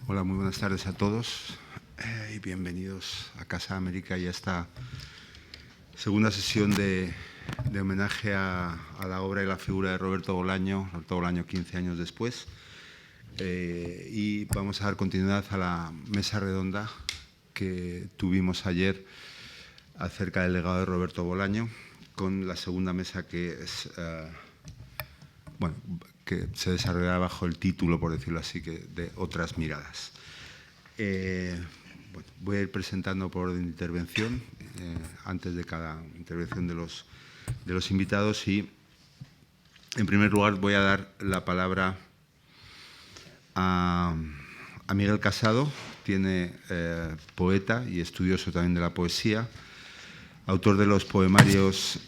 Hola, muy buenas tardes a todos y bienvenidos a Casa América y a esta segunda sesión de homenaje a la obra y la figura de Roberto Bolaño 15 años después. Y vamos a dar continuidad a la mesa redonda que tuvimos ayer acerca del legado de Roberto Bolaño, con la segunda mesa que es, que se desarrollará bajo el título, por decirlo así, de Otras miradas. Voy a ir presentando por orden de intervención, antes de cada intervención de los invitados, y en primer lugar voy a dar la palabra a Miguel Casado, poeta y estudioso también de la poesía, autor de los poemarios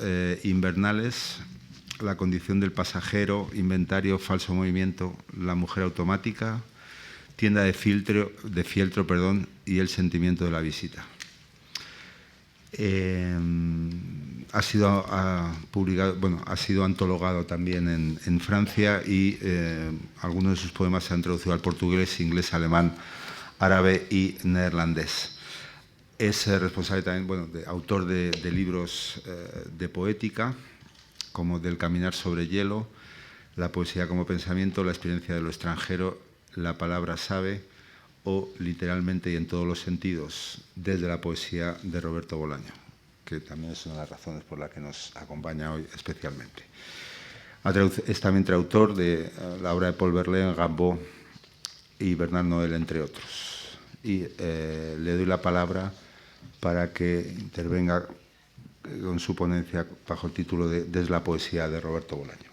invernales, La condición del pasajero, Inventario, Falso movimiento, La mujer automática, Tienda de fieltro, y El sentimiento de la visita. Ha sido antologado también en Francia y algunos de sus poemas se han traducido al portugués, inglés, alemán, árabe y neerlandés. Es responsable también, autor de libros de poética, como Del caminar sobre hielo, La poesía como pensamiento, La experiencia de lo extranjero, La palabra sabe, o Literalmente y en todos los sentidos, desde la poesía de Roberto Bolaño, que también es una de las razones por las que nos acompaña hoy especialmente. Es también traductor de la obra de Paul Verlaine, Rimbaud y Bernard Noël, entre otros. Y le doy la palabra para que intervenga con su ponencia bajo el título de Desde la poesía de Roberto Bolaño.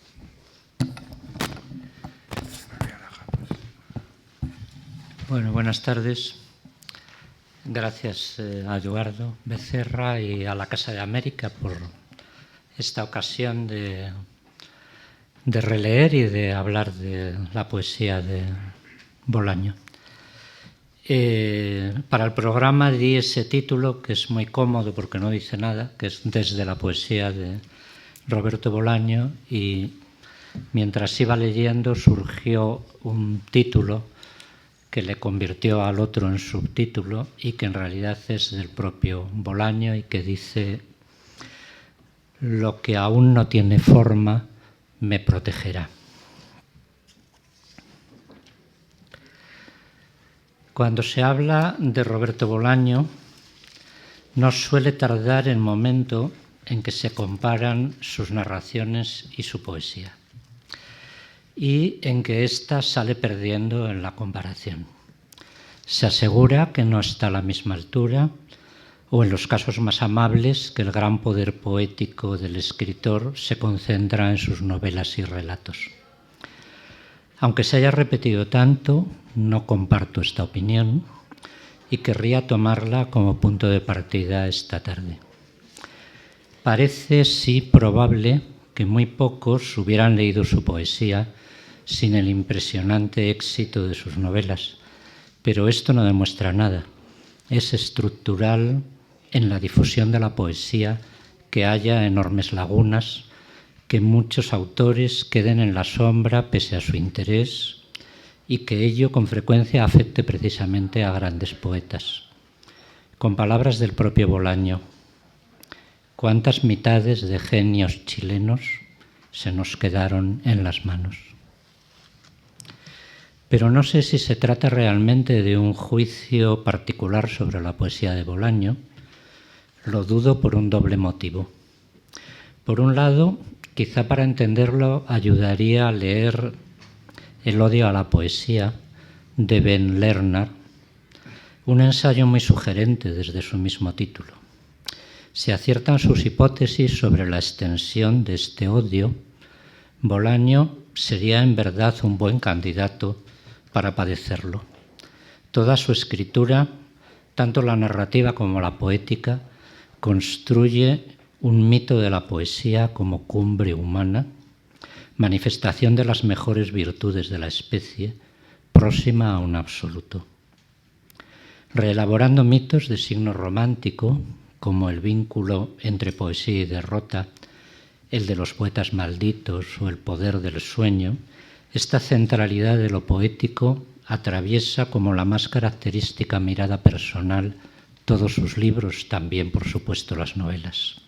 Bueno, buenas tardes. Gracias a Eduardo Becerra y a la Casa de América por esta ocasión de releer y de hablar de la poesía de Bolaño. Para el programa di ese título, que es muy cómodo porque no dice nada, que es Desde la poesía de Roberto Bolaño, y mientras iba leyendo surgió un título que le convirtió al otro en subtítulo y que en realidad es del propio Bolaño y que dice: lo que aún no tiene forma me protegerá. Cuando se habla de Roberto Bolaño, no suele tardar el momento en que se comparan sus narraciones y su poesía, y en que ésta sale perdiendo en la comparación. Se asegura que no está a la misma altura, o en los casos más amables, que el gran poder poético del escritor se concentra en sus novelas y relatos. Aunque se haya repetido tanto, no comparto esta opinión y querría tomarla como punto de partida esta tarde. Parece, sí, probable que muy pocos hubieran leído su poesía sin el impresionante éxito de sus novelas, pero esto no demuestra nada. Es estructural en la difusión de la poesía que haya enormes lagunas, que muchos autores queden en la sombra pese a su interés y que ello con frecuencia afecte precisamente a grandes poetas. Con palabras del propio Bolaño: ¿cuántas mitades de genios chilenos se nos quedaron en las manos? Pero no sé si se trata realmente de un juicio particular sobre la poesía de Bolaño. Lo dudo por un doble motivo. Por un lado, quizá para entenderlo ayudaría a leer El odio a la poesía de Ben Lerner, un ensayo muy sugerente desde su mismo título. Si aciertan sus hipótesis sobre la extensión de este odio, Bolaño sería en verdad un buen candidato para padecerlo. Toda su escritura, tanto la narrativa como la poética, construye un mito de la poesía como cumbre humana, manifestación de las mejores virtudes de la especie, próxima a un absoluto. Reelaborando mitos de signo romántico, como el vínculo entre poesía y derrota, el de los poetas malditos o el poder del sueño, esta centralidad de lo poético atraviesa como la más característica mirada personal todos sus libros, también por supuesto las novelas.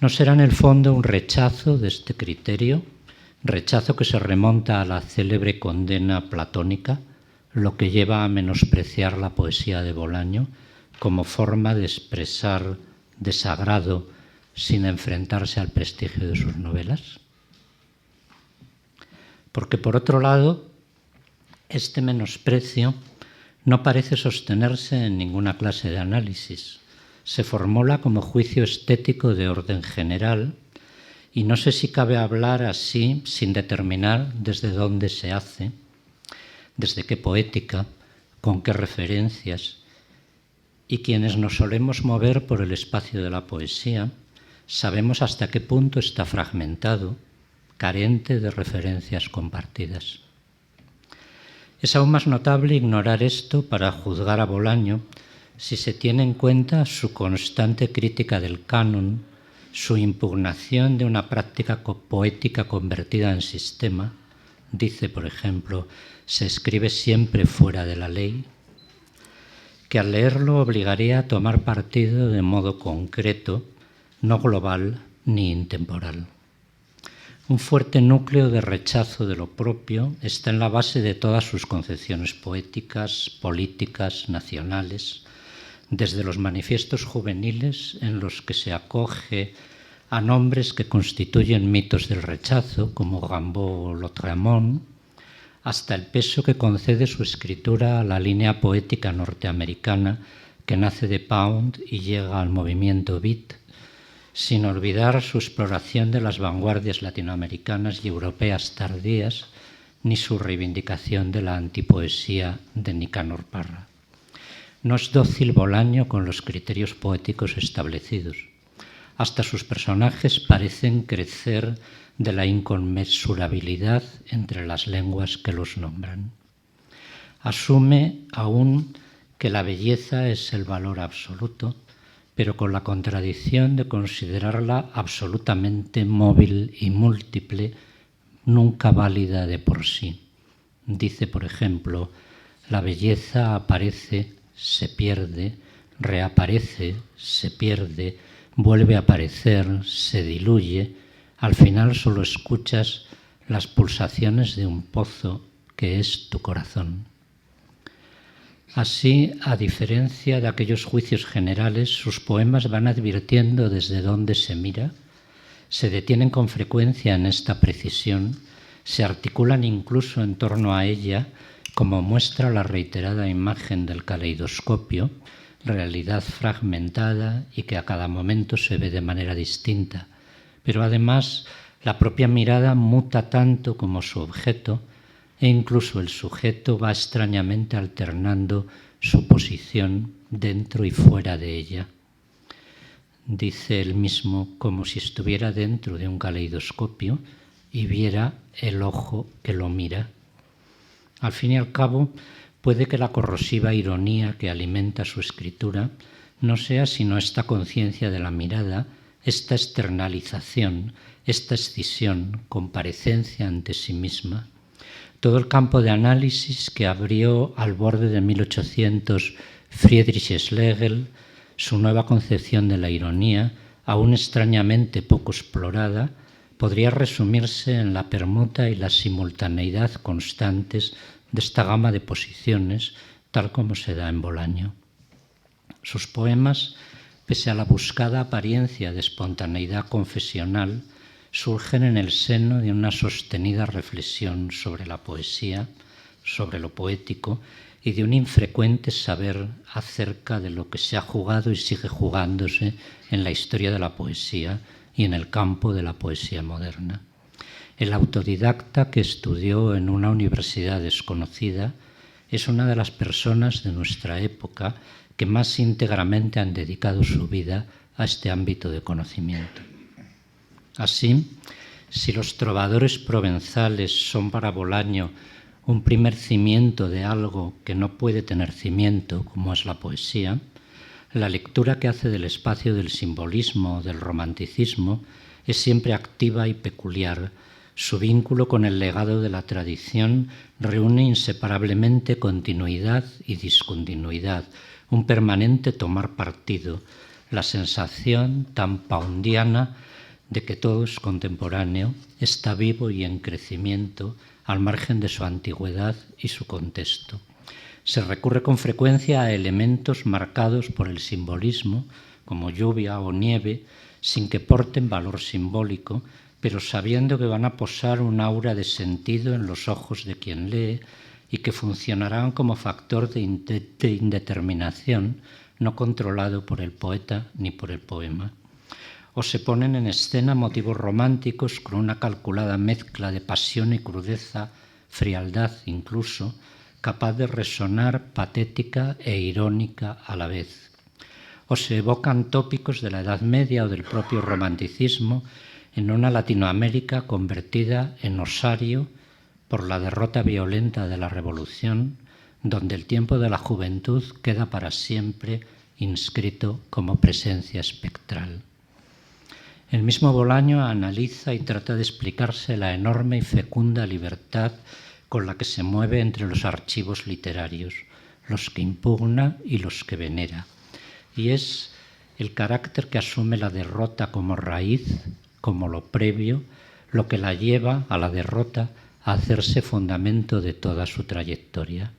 ¿No será en el fondo un rechazo de este criterio, rechazo que se remonta a la célebre condena platónica, lo que lleva a menospreciar la poesía de Bolaño como forma de expresar desagrado sin enfrentarse al prestigio de sus novelas? Porque, por otro lado, este menosprecio no parece sostenerse en ninguna clase de análisis. Se formula como juicio estético de orden general y no sé si cabe hablar así sin determinar desde dónde se hace, desde qué poética, con qué referencias. Y quienes nos solemos mover por el espacio de la poesía sabemos hasta qué punto está fragmentado, carente de referencias compartidas. Es aún más notable ignorar esto para juzgar a Bolaño si se tiene en cuenta su constante crítica del canon, su impugnación de una práctica poética convertida en sistema. Dice, por ejemplo, se escribe siempre fuera de la ley, que al leerlo obligaría a tomar partido de modo concreto, no global ni intemporal. Un fuerte núcleo de rechazo de lo propio está en la base de todas sus concepciones poéticas, políticas, nacionales, desde los manifiestos juveniles en los que se acoge a nombres que constituyen mitos del rechazo, como Rimbaud o Lautréamont, hasta el peso que concede su escritura a la línea poética norteamericana que nace de Pound y llega al movimiento beat, sin olvidar su exploración de las vanguardias latinoamericanas y europeas tardías, ni su reivindicación de la antipoesía de Nicanor Parra. No es dócil Bolaño con los criterios poéticos establecidos. Hasta sus personajes parecen crecer de la inconmensurabilidad entre las lenguas que los nombran. Asume aún que la belleza es el valor absoluto, pero con la contradicción de considerarla absolutamente móvil y múltiple, nunca válida de por sí. Dice, por ejemplo, la belleza aparece, se pierde, reaparece, se pierde, vuelve a aparecer, se diluye, al final solo escuchas las pulsaciones de un pozo que es tu corazón. Así, a diferencia de aquellos juicios generales, sus poemas van advirtiendo desde dónde se mira, se detienen con frecuencia en esta precisión, se articulan incluso en torno a ella, como muestra la reiterada imagen del caleidoscopio, realidad fragmentada y que a cada momento se ve de manera distinta. Pero además, la propia mirada muta tanto como su objeto, e incluso el sujeto va extrañamente alternando su posición dentro y fuera de ella. Dice él mismo como si estuviera dentro de un caleidoscopio y viera el ojo que lo mira. Al fin y al cabo, puede que la corrosiva ironía que alimenta su escritura no sea sino esta conciencia de la mirada, esta externalización, esta escisión, comparecencia ante sí misma. Todo el campo de análisis que abrió al borde de 1800 Friedrich Schlegel, su nueva concepción de la ironía, aún extrañamente poco explorada, podría resumirse en la permuta y la simultaneidad constantes de esta gama de posiciones, tal como se da en Bolaño. Sus poemas, pese a la buscada apariencia de espontaneidad confesional, surgen en el seno de una sostenida reflexión sobre la poesía, sobre lo poético y de un infrecuente saber acerca de lo que se ha jugado y sigue jugándose en la historia de la poesía y en el campo de la poesía moderna. El autodidacta que estudió en una universidad desconocida es una de las personas de nuestra época que más íntegramente han dedicado su vida a este ámbito de conocimiento. Así, si los trovadores provenzales son para Bolaño un primer cimiento de algo que no puede tener cimiento, como es la poesía, la lectura que hace del espacio del simbolismo, del romanticismo, es siempre activa y peculiar, Su vínculo con el legado de la tradición reúne inseparablemente continuidad y discontinuidad, un permanente tomar partido, la sensación tan poundiana de que todo es contemporáneo, está vivo y en crecimiento al margen de su antigüedad y su contexto. Se recurre con frecuencia a elementos marcados por el simbolismo, como lluvia o nieve, sin que porten valor simbólico, pero sabiendo que van a posar un aura de sentido en los ojos de quien lee y que funcionarán como factor de indeterminación, no controlado por el poeta ni por el poema. O se ponen en escena motivos románticos con una calculada mezcla de pasión y crudeza, frialdad incluso, capaz de resonar patética e irónica a la vez. O se evocan tópicos de la Edad Media o del propio romanticismo en una Latinoamérica convertida en osario por la derrota violenta de la Revolución, donde el tiempo de la juventud queda para siempre inscrito como presencia espectral. El mismo Bolaño analiza y trata de explicarse la enorme y fecunda libertad con la que se mueve entre los archivos literarios, los que impugna y los que venera. Y es el carácter que asume la derrota como raíz, como lo previo, lo que la lleva a la derrota a hacerse fundamento de toda su trayectoria.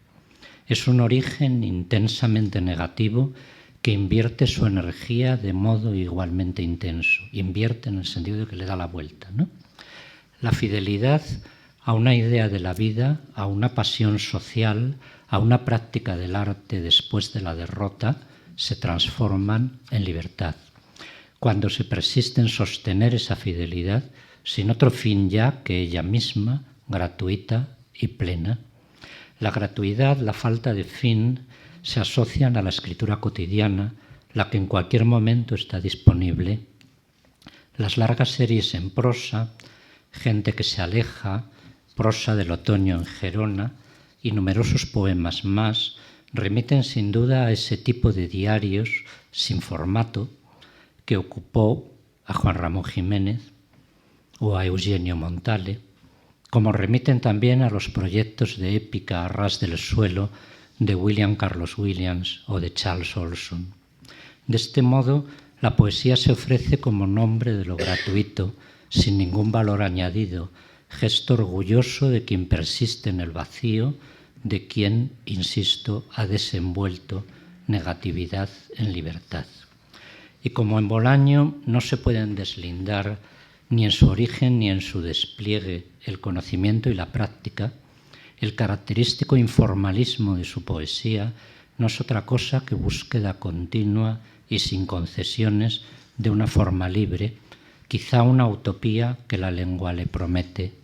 Es un origen intensamente negativo que invierte su energía de modo igualmente intenso. Invierte en el sentido de que le da la vuelta, ¿no? La fidelidad a una idea de la vida, a una pasión social, a una práctica del arte después de la derrota, se transforman en libertad. Cuando se persiste en sostener esa fidelidad, sin otro fin ya que ella misma, gratuita y plena. La gratuidad, la falta de fin, se asocian a la escritura cotidiana, la que en cualquier momento está disponible. Las largas series en prosa, Gente que se aleja, Prosa del otoño en Gerona y numerosos poemas más remiten sin duda a ese tipo de diarios sin formato que ocupó a Juan Ramón Jiménez o a Eugenio Montale, como remiten también a los proyectos de épica a ras del suelo de William Carlos Williams o de Charles Olson. De este modo, la poesía se ofrece como nombre de lo gratuito, sin ningún valor añadido, gesto orgulloso de quien persiste en el vacío, de quien, insisto, ha desenvuelto negatividad en libertad. Y como en Bolaño no se pueden deslindar ni en su origen ni en su despliegue el conocimiento y la práctica, el característico informalismo de su poesía no es otra cosa que búsqueda continua y sin concesiones de una forma libre, quizá una utopía que la lengua le promete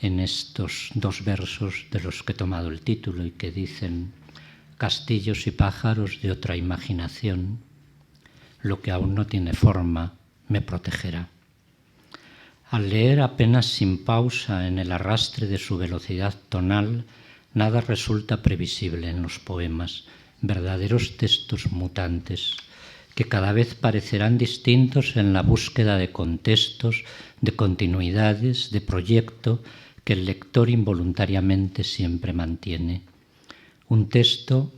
en estos dos versos de los que he tomado el título y que dicen: castillos y pájaros de otra imaginación, lo que aún no tiene forma me protegerá. Al leer apenas sin pausa en el arrastre de su velocidad tonal, nada resulta previsible en los poemas, verdaderos textos mutantes, que cada vez parecerán distintos en la búsqueda de contextos, de continuidades, de proyecto que el lector involuntariamente siempre mantiene. Un texto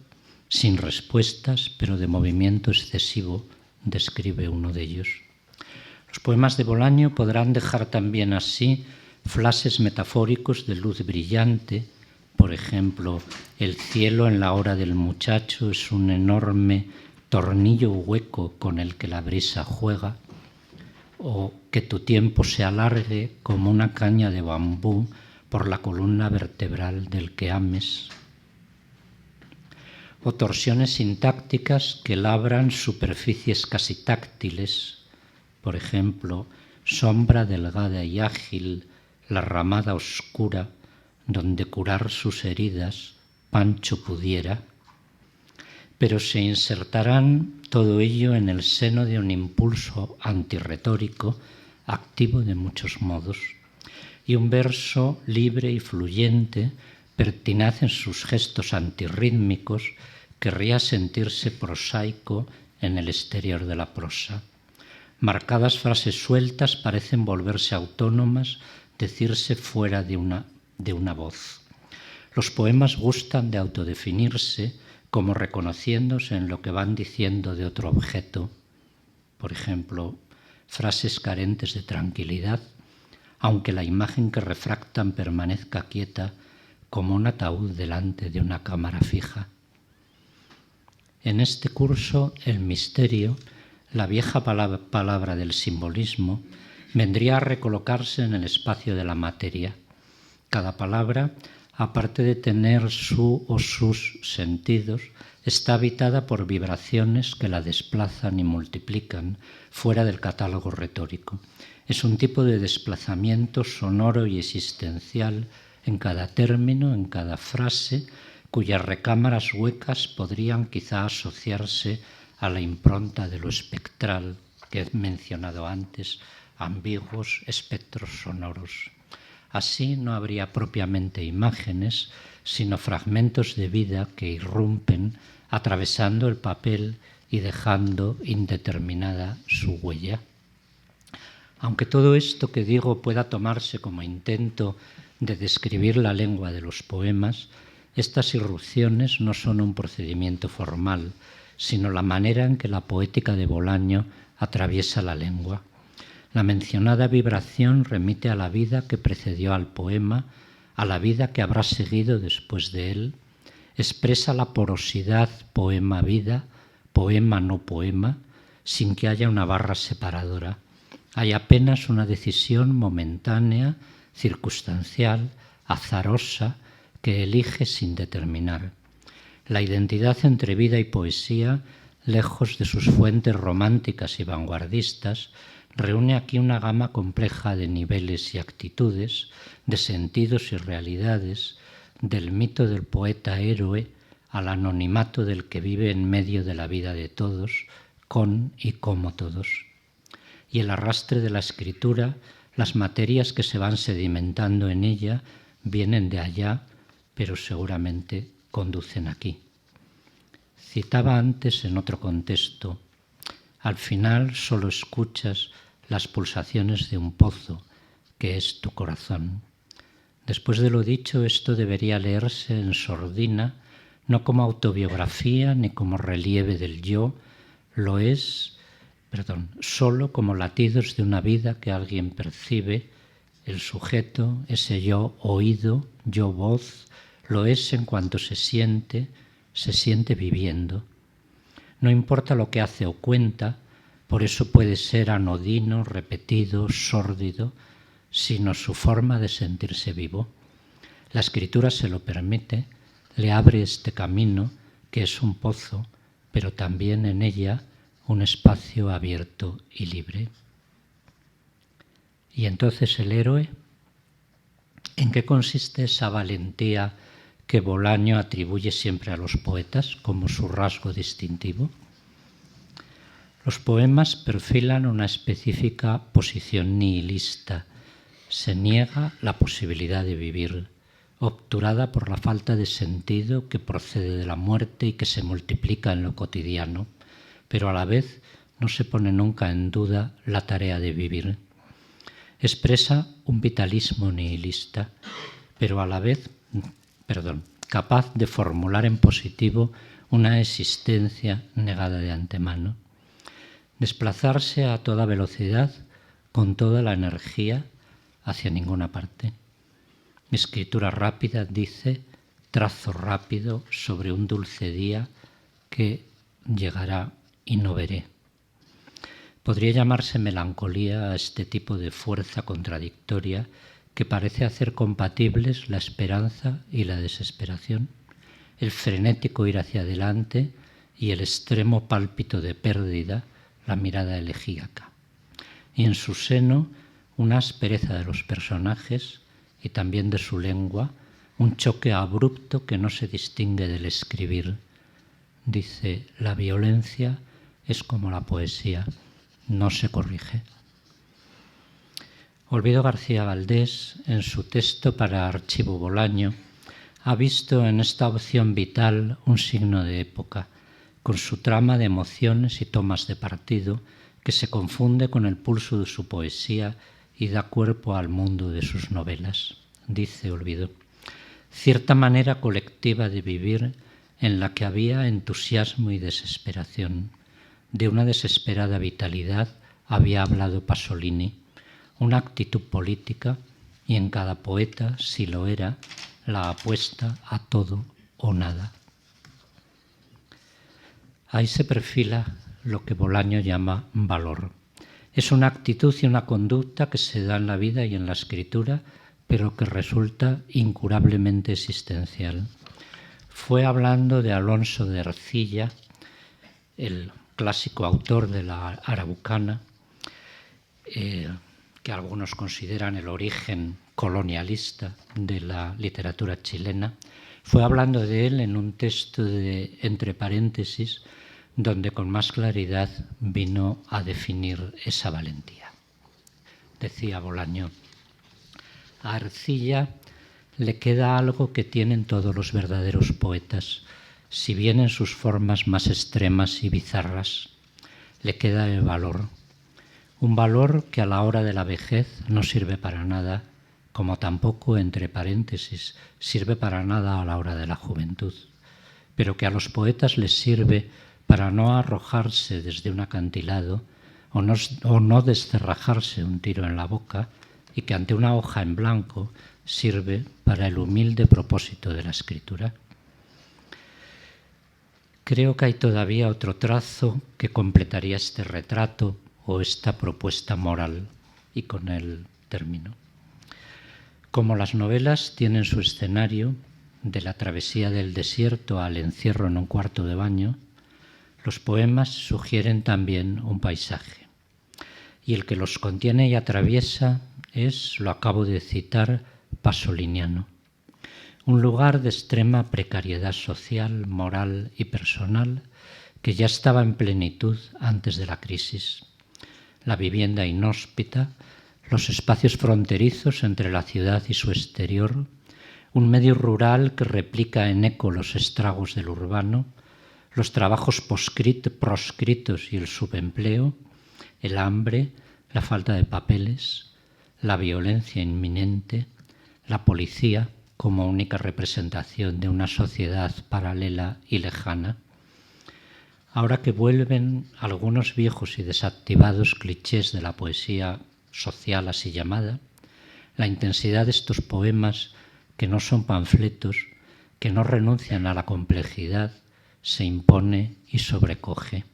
sin respuestas, pero de movimiento excesivo, describe uno de ellos. Los poemas de Bolaño podrán dejar también así flashes metafóricos de luz brillante. Por ejemplo, el cielo en la hora del muchacho es un enorme tornillo hueco con el que la brisa juega, o que tu tiempo se alargue como una caña de bambú por la columna vertebral del que ames, o torsiones sintácticas que labran superficies casi táctiles, por ejemplo, sombra delgada y ágil, la ramada oscura, donde curar sus heridas Pancho pudiera, pero se insertarán todo ello en el seno de un impulso antirretórico, activo de muchos modos, y un verso libre y fluyente, pertinaz en sus gestos antirrítmicos, querría sentirse prosaico en el exterior de la prosa. Marcadas frases sueltas parecen volverse autónomas, decirse fuera de una voz. Los poemas gustan de autodefinirse como reconociéndose en lo que van diciendo de otro objeto. Por ejemplo, frases carentes de tranquilidad, aunque la imagen que refractan permanezca quieta como un ataúd delante de una cámara fija. En este curso, el misterio, la vieja palabra del simbolismo, vendría a recolocarse en el espacio de la materia. Cada palabra, aparte de tener su o sus sentidos, está habitada por vibraciones que la desplazan y multiplican fuera del catálogo retórico. Es un tipo de desplazamiento sonoro y existencial en cada término, en cada frase, cuyas recámaras huecas podrían quizá asociarse a la impronta de lo espectral que he mencionado antes, ambiguos espectros sonoros. Así no habría propiamente imágenes, sino fragmentos de vida que irrumpen atravesando el papel y dejando indeterminada su huella. Aunque todo esto que digo pueda tomarse como intento de describir la lengua de los poemas, estas irrupciones no son un procedimiento formal, sino la manera en que la poética de Bolaño atraviesa la lengua. La mencionada vibración remite a la vida que precedió al poema, a la vida que habrá seguido después de él. Expresa la porosidad poema-vida, poema-no poema, sin que haya una barra separadora. Hay apenas una decisión momentánea, circunstancial, azarosa, que elige sin determinar. La identidad entre vida y poesía, lejos de sus fuentes románticas y vanguardistas, reúne aquí una gama compleja de niveles y actitudes, de sentidos y realidades, del mito del poeta héroe al anonimato del que vive en medio de la vida de todos, con y como todos. Y el arrastre de la escritura, las materias que se van sedimentando en ella, vienen de allá, pero seguramente conducen aquí. Citaba antes en otro contexto, al final solo escuchas las pulsaciones de un pozo, que es tu corazón. Después de lo dicho, esto debería leerse en sordina, no como autobiografía ni como relieve del yo, lo es, solo como latidos de una vida que alguien percibe, el sujeto, ese yo oído, yo voz, lo es en cuanto se siente viviendo. No importa lo que hace o cuenta, por eso puede ser anodino, repetido, sórdido, sino su forma de sentirse vivo. La escritura se lo permite, le abre este camino que es un pozo, pero también en ella un espacio abierto y libre. Y entonces el héroe, ¿en qué consiste esa valentía que Bolaño atribuye siempre a los poetas como su rasgo distintivo? Los poemas perfilan una específica posición nihilista. Se niega la posibilidad de vivir, obturada por la falta de sentido que procede de la muerte y que se multiplica en lo cotidiano, pero a la vez no se pone nunca en duda la tarea de vivir. Expresa un vitalismo nihilista, pero a la vez, capaz de formular en positivo una existencia negada de antemano. Desplazarse a toda velocidad, con toda la energía, hacia ninguna parte. Escritura rápida, dice, trazo rápido sobre un dulce día que llegará y no veré. Podría llamarse melancolía a este tipo de fuerza contradictoria que parece hacer compatibles la esperanza y la desesperación, el frenético ir hacia adelante y el extremo pálpito de pérdida, la mirada elegíaca. Y en su seno una aspereza de los personajes y también de su lengua, un choque abrupto que no se distingue del escribir. Dice, la violencia es como la poesía, no se corrige. Olvido García Valdés, en su texto para Archivo Bolaño, ha visto en esta opción vital un signo de época, con su trama de emociones y tomas de partido que se confunde con el pulso de su poesía y da cuerpo al mundo de sus novelas. Dice Olvido: cierta manera colectiva de vivir en la que había entusiasmo y desesperación. De una desesperada vitalidad había hablado Pasolini, una actitud política, y en cada poeta, si lo era, la apuesta a todo o nada. Ahí se perfila lo que Bolaño llama valor. Es una actitud y una conducta que se da en la vida y en la escritura, pero que resulta incurablemente existencial. Fue hablando de Alonso de Ercilla, el clásico autor de la Arabucana, que algunos consideran el origen colonialista de la literatura chilena. Fue hablando de él en un texto de Entre paréntesis, donde con más claridad vino a definir esa valentía. Decía Bolaño: a Ercilla le queda algo que tienen todos los verdaderos poetas, si bien en sus formas más extremas y bizarras. Le queda el valor. Un valor que a la hora de la vejez no sirve para nada, como tampoco, entre paréntesis, sirve para nada a la hora de la juventud, pero que a los poetas les sirve para no arrojarse desde un acantilado o no descerrajarse un tiro en la boca, y que ante una hoja en blanco sirve para el humilde propósito de la escritura. Creo que hay todavía otro trazo que completaría este retrato o esta propuesta moral, y con él termino. Como las novelas tienen su escenario, de la travesía del desierto al encierro en un cuarto de baño, los poemas sugieren también un paisaje. Y el que los contiene y atraviesa es, lo acabo de citar, pasoliniano. Un lugar de extrema precariedad social, moral y personal que ya estaba en plenitud antes de la crisis. La vivienda inhóspita, los espacios fronterizos entre la ciudad y su exterior, un medio rural que replica en eco los estragos del urbano, los trabajos proscritos y el subempleo, el hambre, la falta de papeles, la violencia inminente, la policía como única representación de una sociedad paralela y lejana. Ahora que vuelven algunos viejos y desactivados clichés de la poesía social así llamada, la intensidad de estos poemas, que no son panfletos, que no renuncian a la complejidad, se impone y sobrecoge.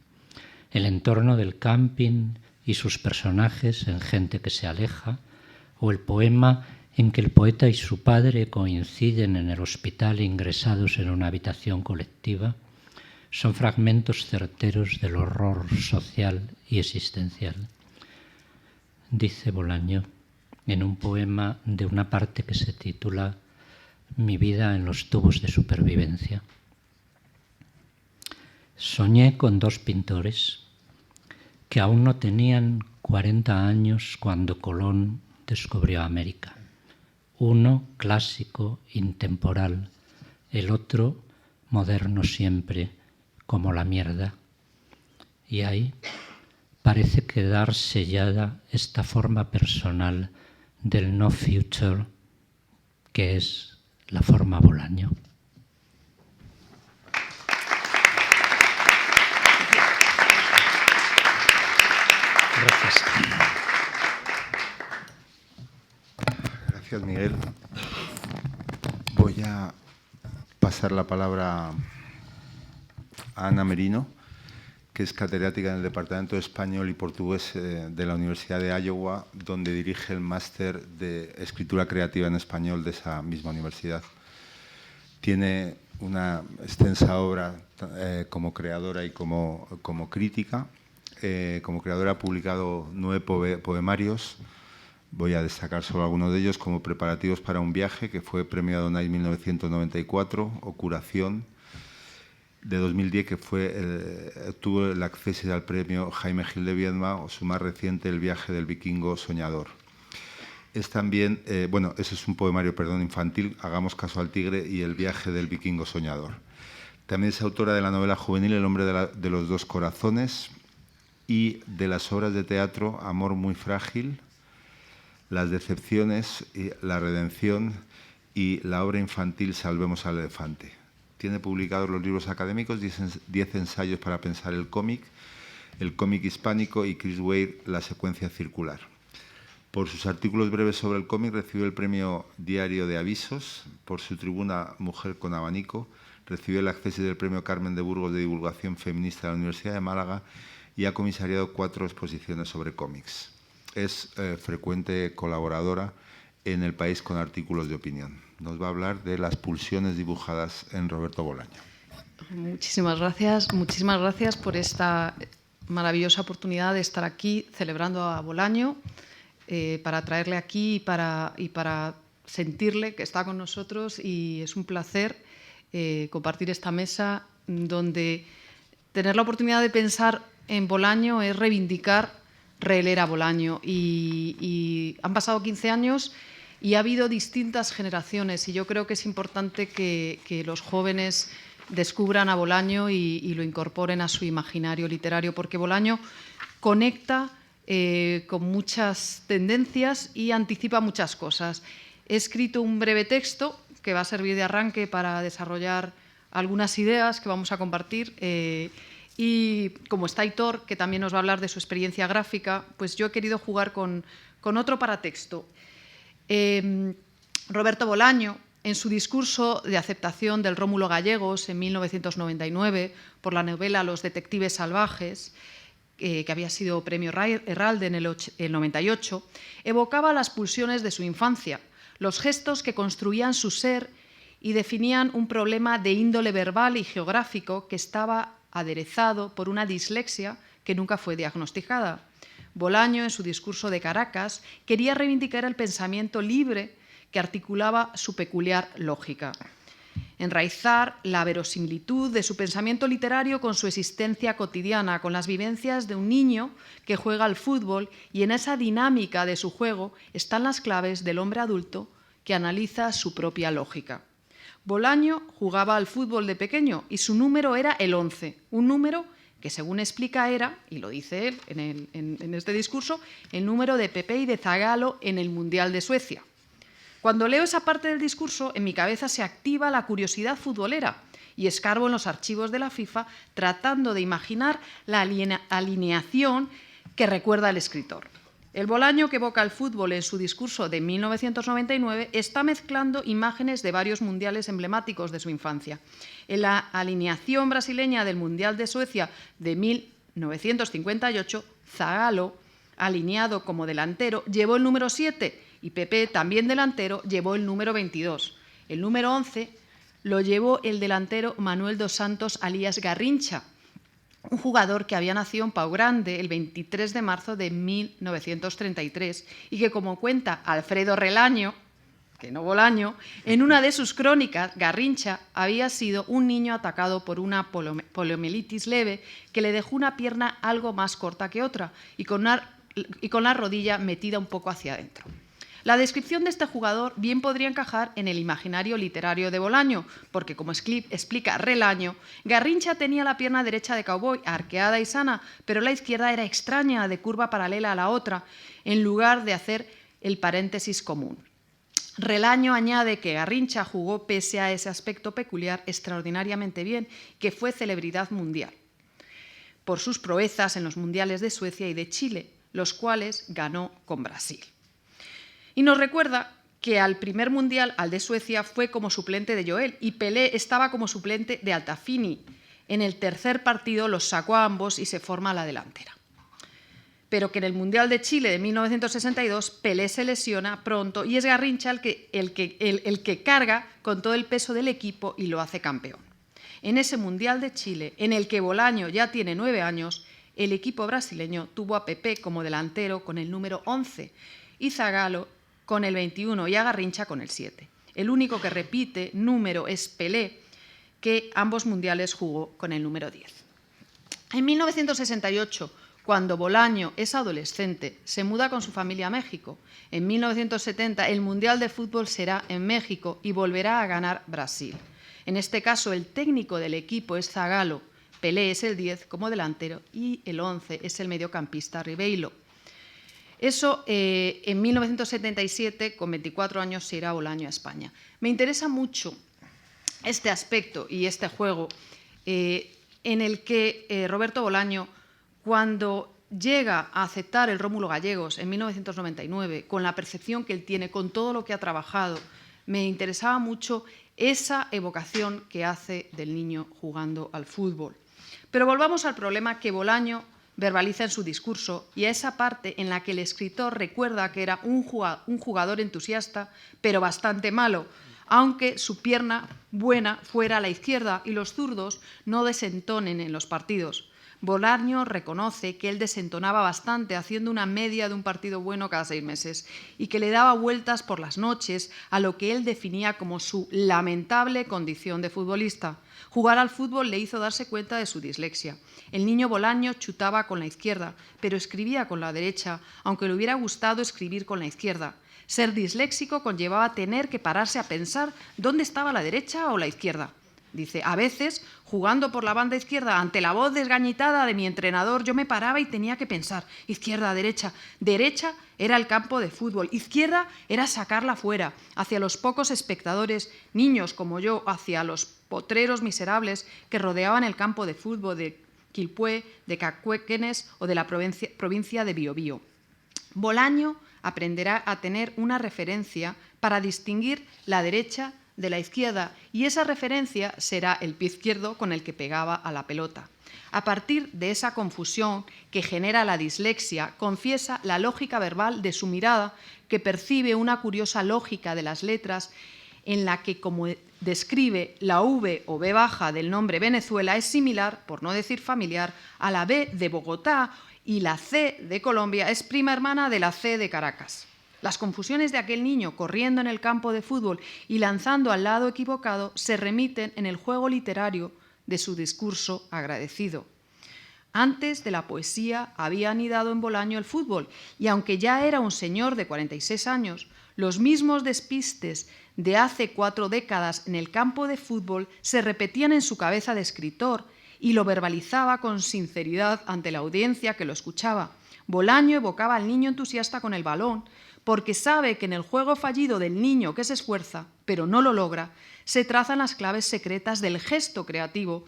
El entorno del camping y sus personajes en Gente que se aleja, o el poema en que el poeta y su padre coinciden en el hospital ingresados en una habitación colectiva, son fragmentos certeros del horror social y existencial. Dice Bolaño en un poema de una parte que se titula Mi vida en los tubos de supervivencia: soñé con dos pintores que aún no tenían 40 años cuando Colón descubrió América. Uno clásico, intemporal, el otro moderno siempre, como la mierda. Y ahí parece quedar sellada esta forma personal del no future, que es la forma Bolaño. Gracias. Gracias, Miguel. Voy a pasar la palabra a Ana Merino, que es catedrática en el Departamento de Español y Portugués de la Universidad de Iowa, donde dirige el máster de Escritura Creativa en Español de esa misma universidad. Tiene una extensa obra como creadora y como crítica. Como creadora ha publicado 9 poemarios. Voy a destacar solo algunos de ellos, como Preparativos para un viaje, que fue premio Adonai en 1994, o Curación, de 2010, que tuvo el acceso al premio Jaime Gil de Viedma, o su más reciente, El viaje del vikingo soñador. Es también, ese es un poemario, infantil, Hagamos caso al tigre, y El viaje del vikingo soñador. También es autora de la novela juvenil El hombre de los dos corazones, y de las obras de teatro Amor muy frágil, las decepciones, la redención y la obra infantil Salvemos al elefante. Tiene publicados los libros académicos 10 ensayos para pensar el cómic hispánico y Chris Ware, La secuencia circular. Por sus artículos breves sobre el cómic recibió el premio Diario de Avisos, por su tribuna Mujer con abanico, recibió el acceso del premio Carmen de Burgos de divulgación feminista de la Universidad de Málaga y ha comisariado 4 exposiciones sobre cómics. Es frecuente colaboradora en El País con artículos de opinión. Nos va a hablar de las pulsiones dibujadas en Roberto Bolaño. Muchísimas gracias por esta maravillosa oportunidad de estar aquí celebrando a Bolaño, para traerle aquí y para sentirle que está con nosotros, y es un placer compartir esta mesa donde tener la oportunidad de pensar en Bolaño es reivindicar releer a Bolaño, y han pasado 15 años y ha habido distintas generaciones, y yo creo que es importante que los jóvenes descubran a Bolaño y lo incorporen a su imaginario literario, porque Bolaño conecta con muchas tendencias y anticipa muchas cosas. He escrito un breve texto que va a servir de arranque para desarrollar algunas ideas que vamos a compartir, y como está Aitor, que también nos va a hablar de su experiencia gráfica, pues yo he querido jugar con otro paratexto. Roberto Bolaño, en su discurso de aceptación del Rómulo Gallegos en 1999 por la novela Los detectives salvajes, que había sido premio Herralde en el 98, evocaba las pulsiones de su infancia, los gestos que construían su ser y definían un problema de índole verbal y geográfico que estaba aderezado por una dislexia que nunca fue diagnosticada. Bolaño, en su discurso de Caracas, quería reivindicar el pensamiento libre que articulaba su peculiar lógica, enraizar la verosimilitud de su pensamiento literario con su existencia cotidiana, con las vivencias de un niño que juega al fútbol, y en esa dinámica de su juego están las claves del hombre adulto que analiza su propia lógica. Bolaño jugaba al fútbol de pequeño y su número era el 11, un número que, según explica, era, y lo dice él en este discurso, el número de Pepe y de Zagallo en el Mundial de Suecia. Cuando leo esa parte del discurso, en mi cabeza se activa la curiosidad futbolera y escarbo en los archivos de la FIFA tratando de imaginar la alineación que recuerda el escritor. El Bolaño que evoca el fútbol en su discurso de 1999 está mezclando imágenes de varios mundiales emblemáticos de su infancia. En la alineación brasileña del Mundial de Suecia de 1958, Zagallo, alineado como delantero, llevó el número 7 y Pepe, también delantero, llevó el número 22. El número 11 lo llevó el delantero Manuel dos Santos, alias Garrincha, un jugador que había nacido en Pau Grande el 23 de marzo de 1933 y que, como cuenta Alfredo Relaño, que no Bolaño, en una de sus crónicas, Garrincha había sido un niño atacado por una poliomielitis leve que le dejó una pierna algo más corta que otra y con la rodilla metida un poco hacia adentro. La descripción de este jugador bien podría encajar en el imaginario literario de Bolaño, porque, como explica Relaño, Garrincha tenía la pierna derecha de cowboy, arqueada y sana, pero la izquierda era extraña, de curva paralela a la otra, en lugar de hacer el paréntesis común. Relaño añade que Garrincha jugó, pese a ese aspecto peculiar, extraordinariamente bien, que fue celebridad mundial por sus proezas en los mundiales de Suecia y de Chile, los cuales ganó con Brasil. Y nos recuerda que al primer mundial, al de Suecia, fue como suplente de Joel y Pelé estaba como suplente de Altafini. En el tercer partido los sacó a ambos y se forma la delantera. Pero que en el Mundial de Chile de 1962 Pelé se lesiona pronto y es Garrincha el que carga con todo el peso del equipo y lo hace campeón. En ese Mundial de Chile, en el que Bolaño ya tiene 9 años, el equipo brasileño tuvo a Pepe como delantero con el número 11 y Zagallo con el 21 y a Garrincha con el 7. El único que repite número es Pelé, que ambos mundiales jugó con el número 10. En 1968, cuando Bolaño es adolescente, se muda con su familia a México. En 1970, el Mundial de Fútbol será en México y volverá a ganar Brasil. En este caso, el técnico del equipo es Zagallo, Pelé es el 10 como delantero y el 11 es el mediocampista Ribeiro. Eso en 1977, con 24 años, se irá Bolaño a España. Me interesa mucho este aspecto y este juego en el que Roberto Bolaño, cuando llega a aceptar el Rómulo Gallegos en 1999, con la percepción que él tiene, con todo lo que ha trabajado, me interesaba mucho esa evocación que hace del niño jugando al fútbol. Pero volvamos al problema que Bolaño verbaliza en su discurso y a esa parte en la que el escritor recuerda que era un jugador entusiasta, pero bastante malo, aunque su pierna buena fuera a la izquierda y los zurdos no desentonen en los partidos. Bolaño reconoce que él desentonaba bastante, haciendo una media de un partido bueno cada 6 meses, y que le daba vueltas por las noches a lo que él definía como su lamentable condición de futbolista. Jugar al fútbol le hizo darse cuenta de su dislexia. El niño Bolaño chutaba con la izquierda, pero escribía con la derecha, aunque le hubiera gustado escribir con la izquierda. Ser disléxico conllevaba tener que pararse a pensar dónde estaba la derecha o la izquierda. Dice, a veces, jugando por la banda izquierda, ante la voz desgañitada de mi entrenador, yo me paraba y tenía que pensar, izquierda, derecha. Derecha era el campo de fútbol, izquierda era sacarla fuera, hacia los pocos espectadores, niños como yo, hacia los potreros miserables que rodeaban el campo de fútbol de Quilpué, de Cacuéquenes o de la provincia de Biobío. Bolaño aprenderá a tener una referencia para distinguir la derecha de la izquierda, y esa referencia será el pie izquierdo con el que pegaba a la pelota. A partir de esa confusión que genera la dislexia, confiesa la lógica verbal de su mirada, que percibe una curiosa lógica de las letras en la que, como describe, la V o B baja del nombre Venezuela es similar, por no decir familiar, a la B de Bogotá, y la C de Colombia es prima hermana de la C de Caracas. Las confusiones de aquel niño corriendo en el campo de fútbol y lanzando al lado equivocado se remiten en el juego literario de su discurso agradecido. Antes de la poesía había anidado en Bolaño el fútbol, y aunque ya era un señor de 46 años, los mismos despistes de hace 4 décadas en el campo de fútbol se repetían en su cabeza de escritor y lo verbalizaba con sinceridad ante la audiencia que lo escuchaba. Bolaño evocaba al niño entusiasta con el balón, porque sabe que en el juego fallido del niño que se esfuerza, pero no lo logra, se trazan las claves secretas del gesto creativo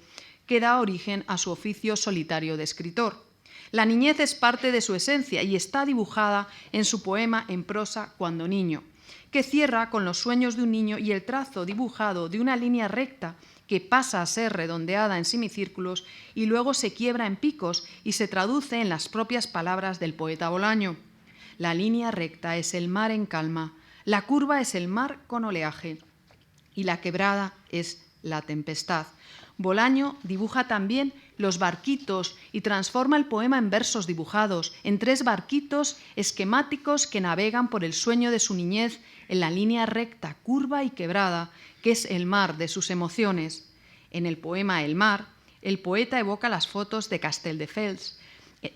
que da origen a su oficio solitario de escritor. La niñez es parte de su esencia y está dibujada en su poema en prosa Cuando niño, que cierra con los sueños de un niño y el trazo dibujado de una línea recta que pasa a ser redondeada en semicírculos y luego se quiebra en picos y se traduce en las propias palabras del poeta Bolaño. La línea recta es el mar en calma, la curva es el mar con oleaje y la quebrada es la tempestad. Bolaño dibuja también los barquitos y transforma el poema en versos dibujados, en 3 barquitos esquemáticos que navegan por el sueño de su niñez en la línea recta, curva y quebrada, que es el mar de sus emociones. En el poema El mar, el poeta evoca las fotos de Castelldefels,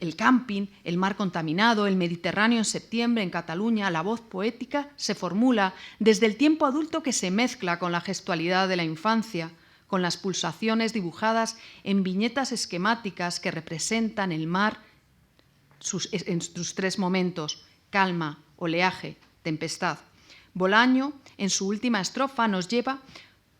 el camping, el mar contaminado, el Mediterráneo en septiembre en Cataluña. La voz poética se formula desde el tiempo adulto que se mezcla con la gestualidad de la infancia, con las pulsaciones dibujadas en viñetas esquemáticas que representan el mar en sus 3 momentos, calma, oleaje, tempestad. Bolaño, en su última estrofa, nos lleva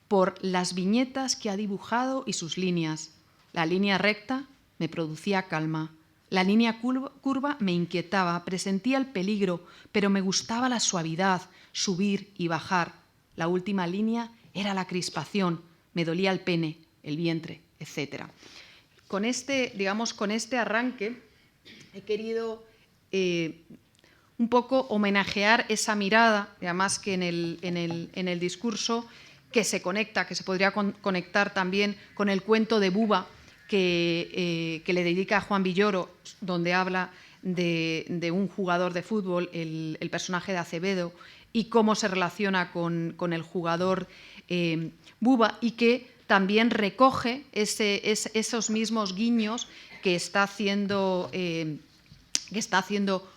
por las viñetas que ha dibujado y sus líneas. La línea recta me producía calma. La línea curva me inquietaba, presentía el peligro, pero me gustaba la suavidad, subir y bajar. La última línea era la crispación, me dolía el pene, el vientre, etc. Con este arranque he querido un poco homenajear esa mirada, además que en el discurso que se podría conectar también con el cuento de Buba, que le dedica a Juan Villoro, donde habla de un jugador de fútbol, el personaje de Acevedo, y cómo se relaciona con el jugador Buba, y que también recoge esos mismos guiños que está haciendo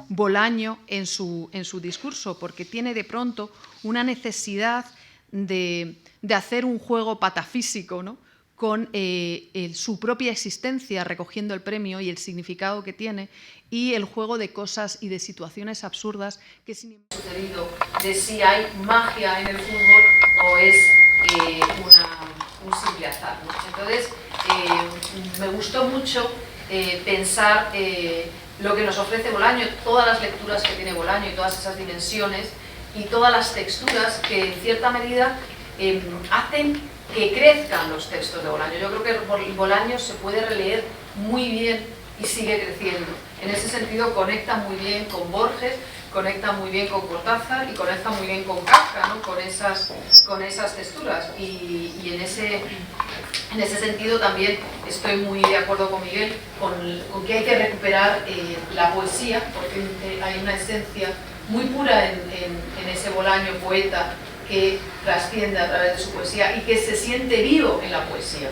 Bolaño en su discurso, porque tiene de pronto una necesidad de hacer un juego patafísico, ¿no?, con su propia existencia recogiendo el premio y el significado que tiene, y el juego de cosas y de situaciones absurdas que sin embargo sucedido de si hay magia en el fútbol o es un simple azar, ¿no? Entonces, me gustó mucho pensar lo que nos ofrece Bolaño, todas las lecturas que tiene Bolaño y todas esas dimensiones y todas las texturas que en cierta medida hacen que crezcan los textos de Bolaño. Yo creo que Bolaño se puede releer muy bien y sigue creciendo. En ese sentido conecta muy bien con Borges, conecta muy bien con Cortázar y conecta muy bien con Kafka, ¿no? con esas texturas. Y en ese sentido también estoy muy de acuerdo con Miguel con que hay que recuperar la poesía, porque hay una esencia muy pura en ese Bolaño poeta que trasciende a través de su poesía y que se siente vivo en la poesía.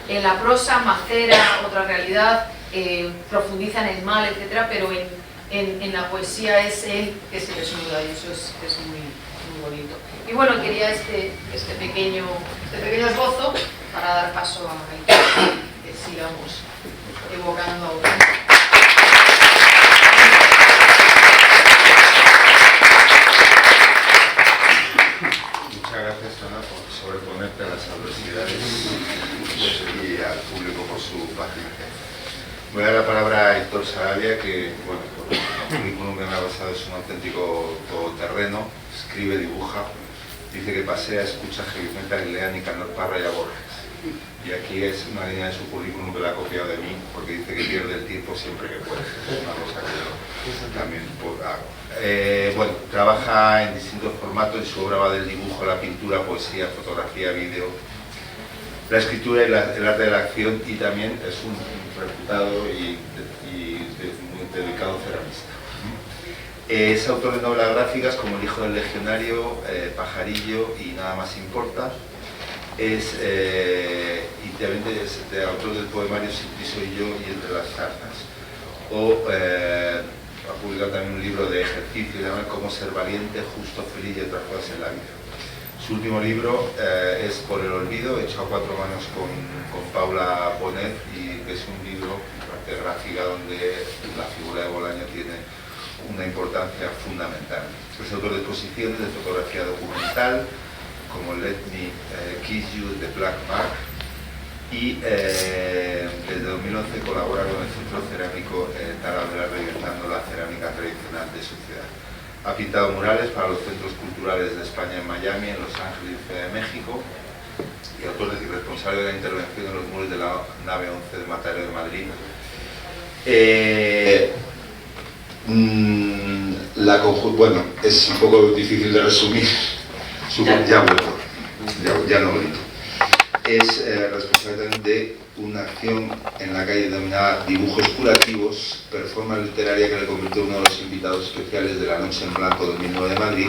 En la prosa macera otra realidad, profundiza en el mal, etcétera, pero en la poesía es él que se desnuda, y eso es muy, muy bonito. Y bueno, quería este pequeño esbozo para dar paso a que sigamos evocando a otros. Muchas gracias, Ana, por sobreponerte a las adversidades y al público por su paciencia. Voy a dar la palabra a Héctor Sarabia, que, bueno, por el currículum que me ha pasado es un auténtico todoterreno, escribe, dibuja, dice que pasea, escucha heavy metal y lee a Nicanor Parra y a Borges. Y aquí es una línea de su currículum que la ha copiado de mí, porque dice que pierde el tiempo siempre que puede. Es una cosa que yo también hago. Bueno, trabaja en distintos formatos y su obra va del dibujo, la pintura, poesía, fotografía, vídeo, la escritura y el arte de la acción, y también es un reputado y muy dedicado ceramista. Es autor de novelas gráficas como El hijo del legionario, Pajarillo y Nada más importa. Es íntimamente autor del poemario Sin ti soy yo y Entre las zarzas. Ha publicado también un libro de ejercicio llamado Cómo ser valiente, justo, feliz y otras cosas en la vida. Su último libro es Por el olvido, hecho a cuatro manos con Paula Bonet, y que es un libro en parte gráfica donde la figura de Bolaño tiene una importancia fundamental. Es autor de exposiciones de fotografía documental, como Let Me Kiss You, The Black Mark, y desde 2011 colabora con el Centro Cerámico Talavera, reinventando la cerámica tradicional de su ciudad. Ha pintado murales para los centros culturales de España en Miami, en Los Ángeles y Ciudad de México, y autor y responsable de la intervención en los muros de la nave 11 de Matadero de Madrid. Bueno, es un poco difícil de resumir. Ya no grito. Es responsable también de una acción en la calle denominada Dibujos Curativos, performance literaria que le convirtió en uno de los invitados especiales de la Noche en Blanco 2009 de Madrid,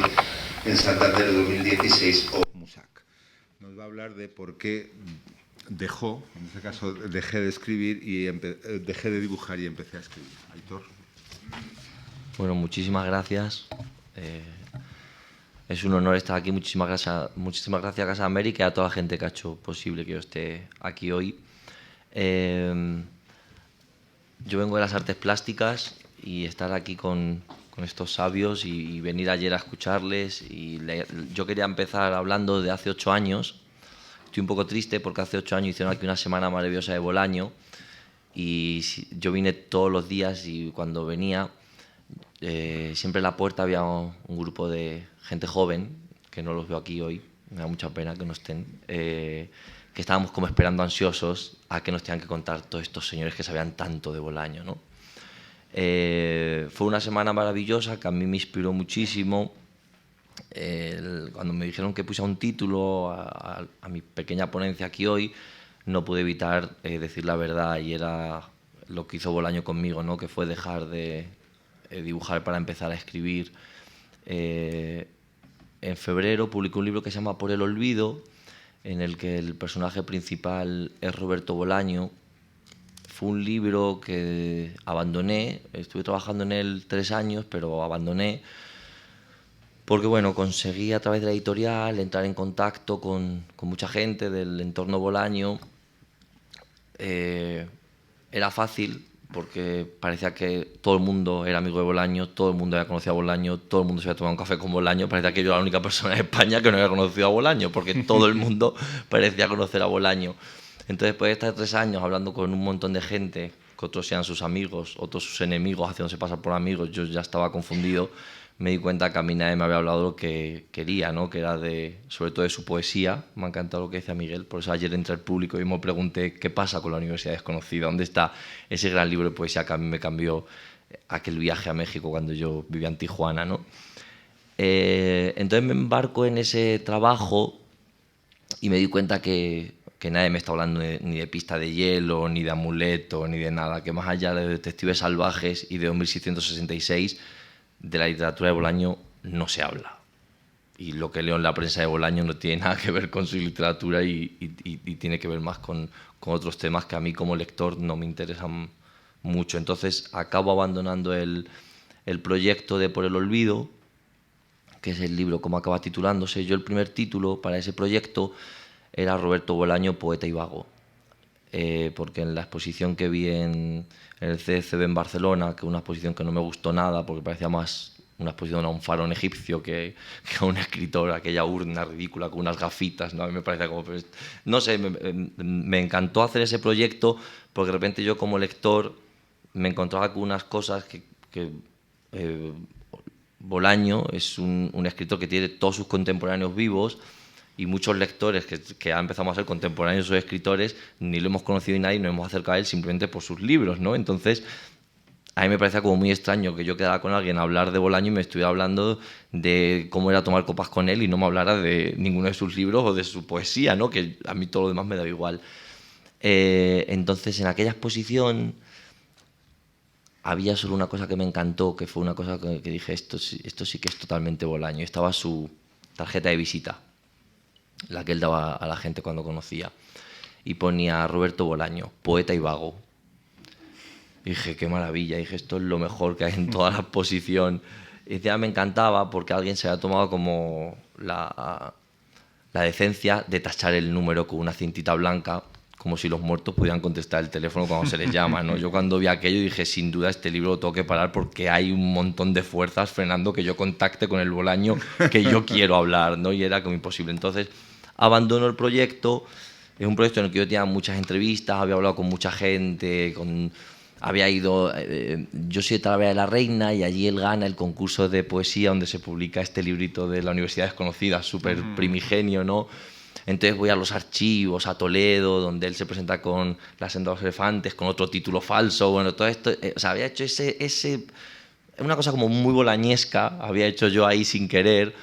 en Santander 2016 o Musac. Nos va a hablar de por qué dejó, en este caso dejé de escribir y dejé de dibujar y empecé a escribir. Aitor. Bueno, muchísimas gracias. Es un honor estar aquí. Muchísimas gracias a Casa América y a toda la gente que ha hecho posible que yo esté aquí hoy. Yo vengo de las artes plásticas y estar aquí con estos sabios y venir ayer a escucharles. Yo quería empezar hablando de hace 8 años. Estoy un poco triste porque hace 8 años hicieron aquí una semana maravillosa de Bolaño y yo vine todos los días, y cuando venía siempre en la puerta había un grupo de gente joven, que no los veo aquí hoy, me da mucha pena que no estén, que estábamos como esperando ansiosos a que nos tengan que contar todos estos señores que sabían tanto de Bolaño, ¿no? Fue una semana maravillosa que a mí me inspiró muchísimo. Cuando me dijeron que pusiera un título a mi pequeña ponencia aquí hoy, no pude evitar decir la verdad, y era lo que hizo Bolaño conmigo, ¿no? Que fue dejar de dibujar para empezar a escribir. En febrero publicó un libro que se llama Por el olvido, en el que el personaje principal es Roberto Bolaño. Fue un libro que abandoné, estuve trabajando en él 3 años, pero abandoné Porque bueno, conseguí a través de la editorial entrar en contacto con mucha gente del entorno Bolaño. Era fácil porque parecía que todo el mundo era amigo de Bolaño, todo el mundo había conocido a Bolaño, todo el mundo se había tomado un café con Bolaño. Parecía que yo era la única persona en España que no había conocido a Bolaño, porque todo el mundo parecía conocer a Bolaño. Entonces, después de estar 3 años hablando con un montón de gente, que otros eran sus amigos, otros sus enemigos, haciéndose pasar por amigos, yo ya estaba confundido. Me di cuenta que a mí nadie me había hablado lo que quería, ¿no? Que era sobre todo de su poesía. Me ha encantado lo que decía Miguel, por eso ayer entré al público y me pregunté qué pasa con la Universidad Desconocida, dónde está ese gran libro de poesía que a mí me cambió aquel viaje a México cuando yo vivía en Tijuana, ¿no? Entonces me embarco en ese trabajo y me di cuenta que nadie me está hablando ni de Pista de Hielo, ni de Amuleto, ni de nada, que más allá de Detectives Salvajes y de 2666, de la literatura de Bolaño no se habla. Y lo que leo en la prensa de Bolaño no tiene nada que ver con su literatura y tiene que ver más con otros temas que a mí como lector no me interesan mucho. Entonces acabo abandonando el proyecto de Por el Olvido, que es el libro como acaba titulándose. Yo el primer título para ese proyecto era Roberto Bolaño, poeta y vago. Porque en la exposición que vi en el CCB en Barcelona, que es una exposición que no me gustó nada porque parecía más una exposición a un faraón egipcio que a un escritor, aquella urna ridícula con unas gafitas, ¿no? A mí me parecía como... No sé, me encantó hacer ese proyecto porque de repente yo como lector me encontraba con unas cosas que Bolaño es un escritor que tiene todos sus contemporáneos vivos y muchos lectores que empezamos a ser contemporáneos o escritores ni lo hemos conocido ni nadie, nos hemos acercado a él simplemente por sus libros, ¿no? Entonces, a mí me parecía como muy extraño que yo quedara con alguien a hablar de Bolaño y me estuviera hablando de cómo era tomar copas con él y no me hablara de ninguno de sus libros o de su poesía, ¿no? Que a mí todo lo demás me da igual. Entonces, en aquella exposición había solo una cosa que me encantó, que fue una cosa que dije, esto sí que es totalmente Bolaño. Estaba su tarjeta de visita, la que él daba a la gente cuando conocía, y ponía Roberto Bolaño, poeta y vago. Y dije, qué maravilla, dije, esto es lo mejor que hay en toda la exposición. Y encima me encantaba porque alguien se había tomado como la decencia de tachar el número con una cintita blanca, como si los muertos pudieran contestar el teléfono cuando se les llama, ¿no? Yo cuando vi aquello dije, sin duda este libro lo tengo que parar porque hay un montón de fuerzas frenando que yo contacte con el Bolaño que yo quiero hablar, ¿no? Y era como imposible. Entonces abandono el proyecto. Es un proyecto en el que yo tenía muchas entrevistas, había hablado con mucha gente, había ido... yo soy de Talavera de la Reina y allí él gana el concurso de poesía donde se publica este librito de la Universidad Desconocida, súper primigenio, ¿no? Entonces voy a los archivos, a Toledo, donde él se presenta con La senda de los elefantes, con otro título falso, bueno, todo esto... o sea, había hecho una cosa como muy bolañesca, había hecho yo ahí sin querer,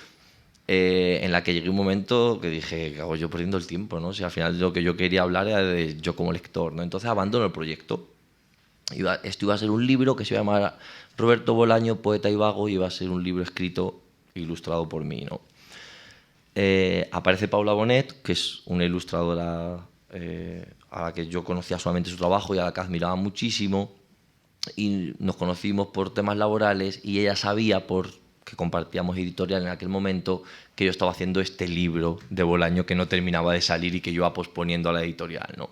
en la que llegué un momento que dije, ¿qué hago yo perdiendo el tiempo, no? O sea, al final lo que yo quería hablar era de yo como lector, ¿no? Entonces abandono el proyecto. Esto iba a ser un libro que se iba a llamar Roberto Bolaño, poeta y vago, y iba a ser un libro escrito e ilustrado por mí, ¿no? Aparece Paula Bonet, que es una ilustradora a la que yo conocía solamente su trabajo y a la que admiraba muchísimo, y nos conocimos por temas laborales y ella sabía, porque compartíamos editorial en aquel momento, que yo estaba haciendo este libro de Bolaño que no terminaba de salir y que yo iba posponiendo a la editorial, ¿no?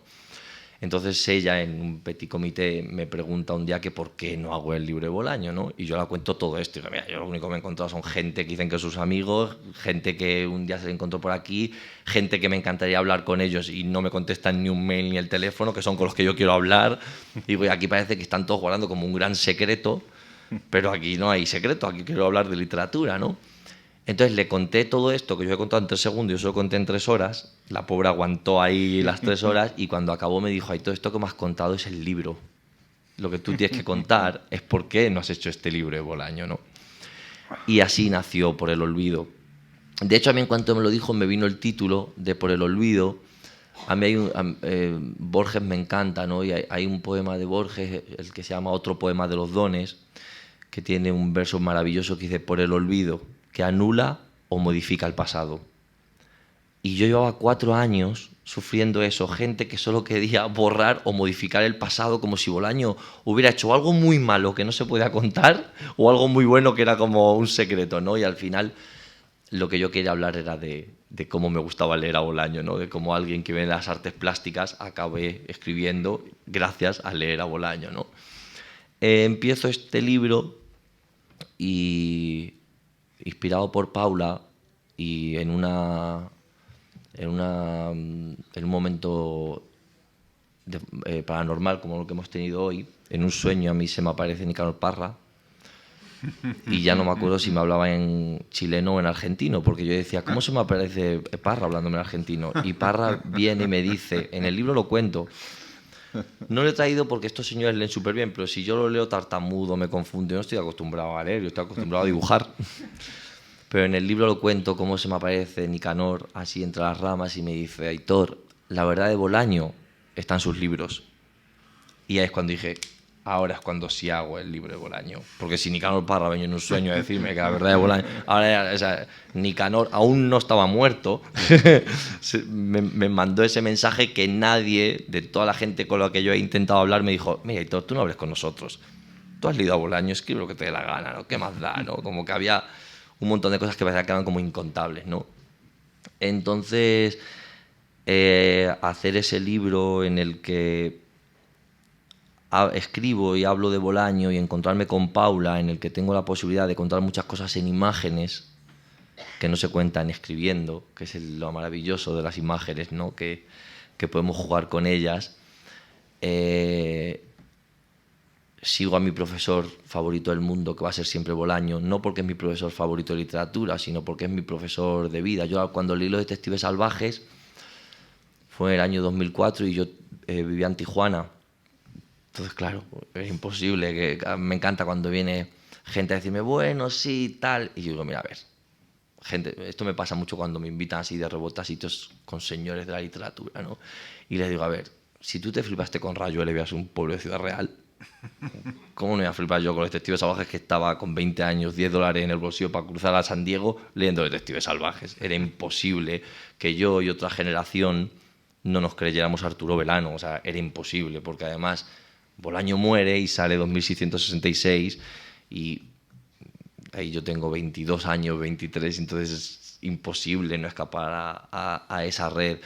Entonces ella en un petit comité me pregunta un día que por qué no hago el libro de Bolaño, ¿no? Y yo le cuento todo esto y digo, mira, yo lo único que me he encontrado son gente que dicen que son sus amigos, gente que un día se le encontró por aquí, gente que me encantaría hablar con ellos y no me contestan ni un mail ni el teléfono, que son con los que yo quiero hablar. Y digo, y aquí parece que están todos guardando como un gran secreto, pero aquí no hay secreto, aquí quiero hablar de literatura, ¿no? Entonces le conté todo esto que yo he contado en 3 segundos, yo solo conté en 3 horas, la pobre aguantó ahí las 3 horas y cuando acabó me dijo, ay, todo esto que me has contado es el libro. Lo que tú tienes que contar es por qué no has hecho este libro de Bolaño, ¿no? Y así nació Por el Olvido. De hecho, a mí en cuanto me lo dijo me vino el título de Por el Olvido. A mí Borges me encanta, ¿no? Y hay un poema de Borges, el que se llama Otro poema de los dones, que tiene un verso maravilloso que dice, por el olvido, que anula o modifica el pasado. Y yo llevaba 4 años sufriendo eso, gente que solo quería borrar o modificar el pasado, como si Bolaño hubiera hecho algo muy malo que no se podía contar o algo muy bueno que era como un secreto, ¿no? Y al final lo que yo quería hablar era de cómo me gustaba leer a Bolaño, ¿no? De cómo alguien que ve las artes plásticas acabé escribiendo gracias a leer a Bolaño, ¿no? Empiezo este libro y, inspirado por Paula, y en un momento paranormal como lo que hemos tenido hoy, en un sueño a mí se me aparece Nicanor Parra y ya no me acuerdo si me hablaba en chileno o en argentino, porque yo decía, ¿cómo se me aparece Parra hablándome en argentino? Y Parra viene y me dice, en el libro lo cuento, no lo he traído porque estos señores leen súper bien, pero si yo lo leo tartamudo, me confundo, yo no estoy acostumbrado a leer, yo estoy acostumbrado a dibujar. Pero en el libro lo cuento cómo se me aparece Nicanor así entre las ramas y me dice, Aitor, la verdad de Bolaño está en sus libros. Y ahí es cuando dije, ahora es cuando sí hago el libro de Bolaño. Porque si Nicanor Parra venía en un sueño a decirme que la verdad de Bolaño... Ahora, o sea, Nicanor aún no estaba muerto. me mandó ese mensaje que nadie, de toda la gente con la que yo he intentado hablar, me dijo, mira, Aitor, tú no hables con nosotros. Tú has leído a Bolaño, escribe lo que te dé la gana, ¿no? ¿Qué más da, no? Como que había un montón de cosas que parecía que eran como incontables, ¿no? Entonces, hacer ese libro en el que escribo y hablo de Bolaño y encontrarme con Paula, en el que tengo la posibilidad de contar muchas cosas en imágenes que no se cuentan escribiendo, que es lo maravilloso de las imágenes, ¿no? Que podemos jugar con ellas. Sigo a mi profesor favorito del mundo, que va a ser siempre Bolaño, no porque es mi profesor favorito de literatura, sino porque es mi profesor de vida. Yo cuando leí Los Detectives Salvajes fue en el año 2004 y yo vivía en Tijuana. Entonces, claro, es imposible, que me encanta cuando viene gente a decirme, bueno, sí, tal, y yo digo, mira, a ver, gente, esto me pasa mucho cuando me invitan así de rebote a sitios con señores de la literatura, ¿no? Y les digo, a ver, si tú te flipaste con Rayuela y veas un pueblo de Ciudad Real, ¿cómo no iba a flipar yo con Los Detectives Salvajes, que estaba con 20 años, $10 en el bolsillo para cruzar a San Diego leyendo Detectives Salvajes? Era imposible que yo y otra generación no nos creyéramos a Arturo Belano, o sea, era imposible, porque además Bolaño muere y sale 2666 y ahí yo tengo 22 años, 23, entonces es imposible no escapar a esa red.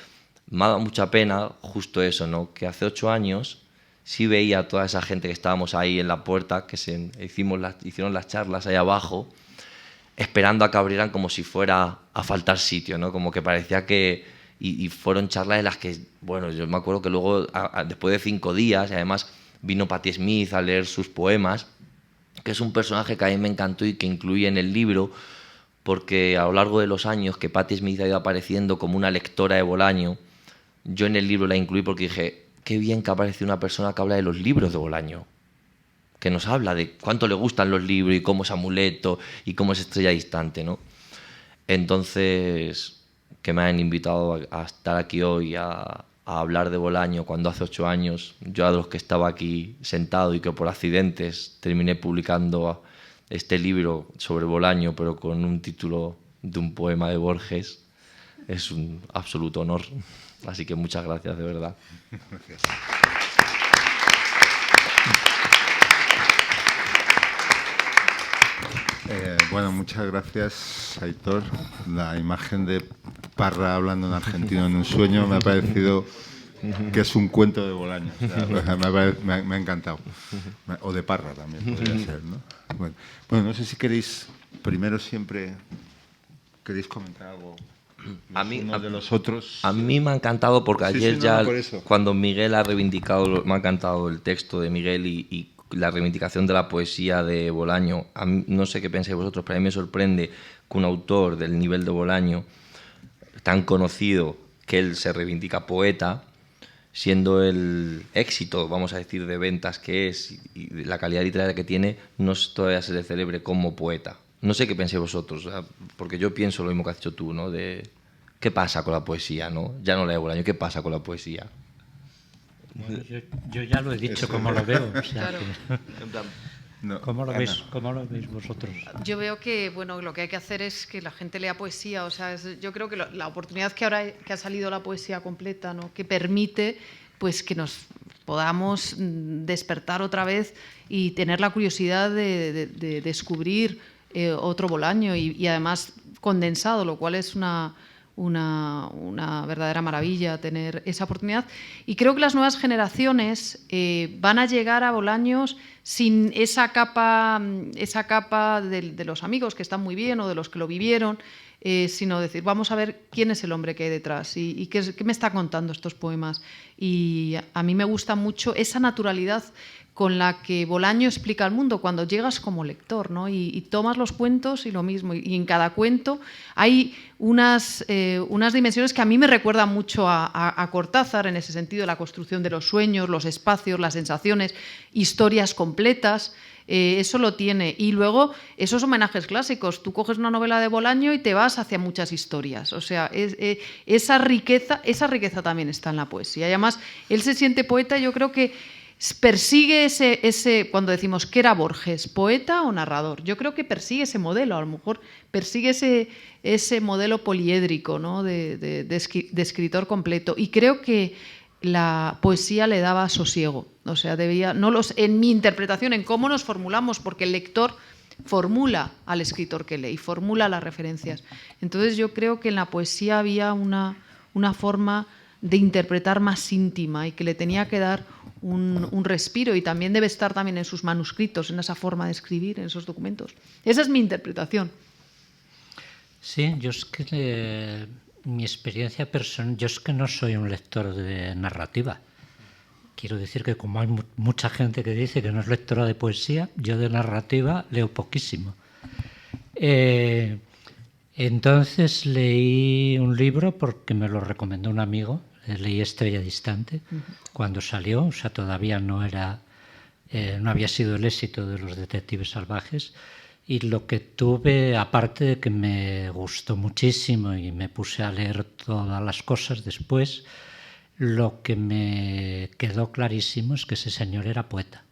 Me ha dado mucha pena justo eso, ¿no? Que hace 8 años sí veía a toda esa gente que estábamos ahí en la puerta, que hicieron las charlas ahí abajo, esperando a que abrieran como si fuera a faltar sitio, ¿no? Como que parecía que... Y fueron charlas en las que, bueno, yo me acuerdo que luego, después de 5 días, y además vino Patti Smith a leer sus poemas, que es un personaje que a mí me encantó y que incluí en el libro, porque a lo largo de los años que Patti Smith ha ido apareciendo como una lectora de Bolaño, yo en el libro la incluí porque dije, qué bien que aparece una persona que habla de los libros de Bolaño, que nos habla de cuánto le gustan los libros y cómo es Amuleto y cómo es Estrella Distante, ¿no? Entonces, que me han invitado a estar aquí hoy a hablar de Bolaño cuando hace 8 años, yo a los que estaba aquí sentado y que por accidentes terminé publicando este libro sobre Bolaño, pero con un título de un poema de Borges, es un absoluto honor. Así que muchas gracias, de verdad. Gracias. Bueno, muchas gracias, Aitor. La imagen de Parra hablando en argentino en un sueño me ha parecido que es un cuento de Bolaño. O sea, me ha encantado. O de Parra también podría ser, ¿no? Bueno, no sé si queréis, primero siempre, ¿queréis comentar algo? A mí, de los otros. A mí me ha encantado porque ayer cuando Miguel ha reivindicado, me ha encantado el texto de Miguel y la reivindicación de la poesía de Bolaño. A mí, no sé qué pensáis vosotros, pero a mí me sorprende que un autor del nivel de Bolaño, tan conocido, que él se reivindica poeta, siendo el éxito, vamos a decir, de ventas que es y la calidad literaria que tiene, no todavía se le celebre como poeta. No sé qué pensáis vosotros, porque yo pienso lo mismo que has dicho tú, ¿no? De qué pasa con la poesía, ¿no? Ya no leo Bolaño, ¿qué pasa con la poesía? Bueno, yo ya lo he dicho como lo veo. O sea, claro. No, ¿Cómo lo veis vosotros? Yo veo que bueno, lo que hay que hacer es que la gente lea poesía. O sea, yo creo que la oportunidad que ahora que ha salido la poesía completa, ¿no? Que permite pues que nos podamos despertar otra vez y tener la curiosidad de descubrir otro Bolaño y además condensado, lo cual es una verdadera maravilla tener esa oportunidad. Y creo que las nuevas generaciones van a llegar a Bolaños sin esa capa de los amigos, que están muy bien, o de los que lo vivieron, sino decir, vamos a ver quién es el hombre que hay detrás y qué me está contando estos poemas. Y a mí me gusta mucho esa naturalidad con la que Bolaño explica el mundo cuando llegas como lector, ¿no? Y tomas los cuentos y lo mismo. Y en cada cuento hay unas dimensiones que a mí me recuerdan mucho a Cortázar, en ese sentido, la construcción de los sueños, los espacios, las sensaciones, historias completas. Eso lo tiene. Y luego, esos homenajes clásicos. Tú coges una novela de Bolaño y te vas hacia muchas historias. O sea, esa riqueza también está en la poesía. Y además, él se siente poeta, yo creo que persigue cuando decimos que era Borges, poeta o narrador, yo creo que persigue ese modelo, a lo mejor persigue ese modelo poliédrico, ¿no? de escritor completo, y creo que la poesía le daba sosiego, o sea, en mi interpretación, en cómo nos formulamos, porque el lector formula al escritor que lee y formula las referencias. Entonces yo creo que en la poesía había una forma de interpretar más íntima y que le tenía que dar un respiro, y también debe estar también en sus manuscritos, en esa forma de escribir, en esos documentos. Esa es mi interpretación. Sí, yo es que mi experiencia personal, yo es que no soy un lector de narrativa. Quiero decir que como hay mucha gente que dice que no es lectora de poesía, yo de narrativa leo poquísimo. Entonces leí un libro porque me lo recomendó un amigo. Leí Estrella Distante cuando salió, o sea, todavía no había sido el éxito de Los Detectives Salvajes, y lo que tuve, aparte de que me gustó muchísimo y me puse a leer todas las cosas después, lo que me quedó clarísimo es que ese señor era poeta.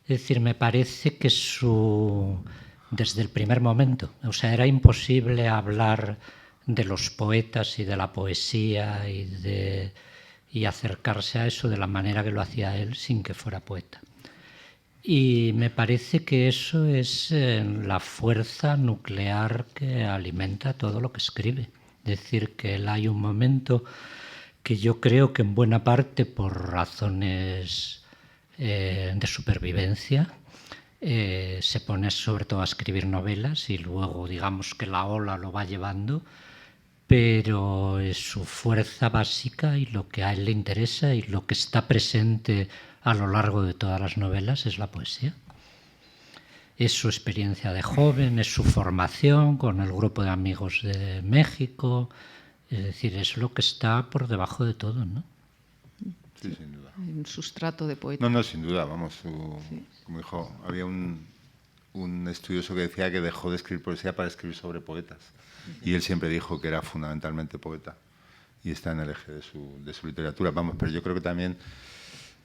Es decir, me parece que desde el primer momento, o sea, era imposible hablar de los poetas y de la poesía y acercarse a eso de la manera que lo hacía él sin que fuera poeta. Y me parece que eso es la fuerza nuclear que alimenta todo lo que escribe. Es decir, que él hay un momento que yo creo que en buena parte por razones de supervivencia se pone sobre todo a escribir novelas y luego digamos que la ola lo va llevando, pero es su fuerza básica y lo que a él le interesa y lo que está presente a lo largo de todas las novelas es la poesía. Es su experiencia de joven, es su formación con el grupo de amigos de México, es decir, es lo que está por debajo de todo, ¿no? Sí, sin duda. Un sustrato de poeta. No, sin duda, vamos, como dijo, había un estudioso que decía que dejó de escribir poesía para escribir sobre poetas. Y él siempre dijo que era fundamentalmente poeta y está en el eje de su literatura. Vamos, pero yo creo que también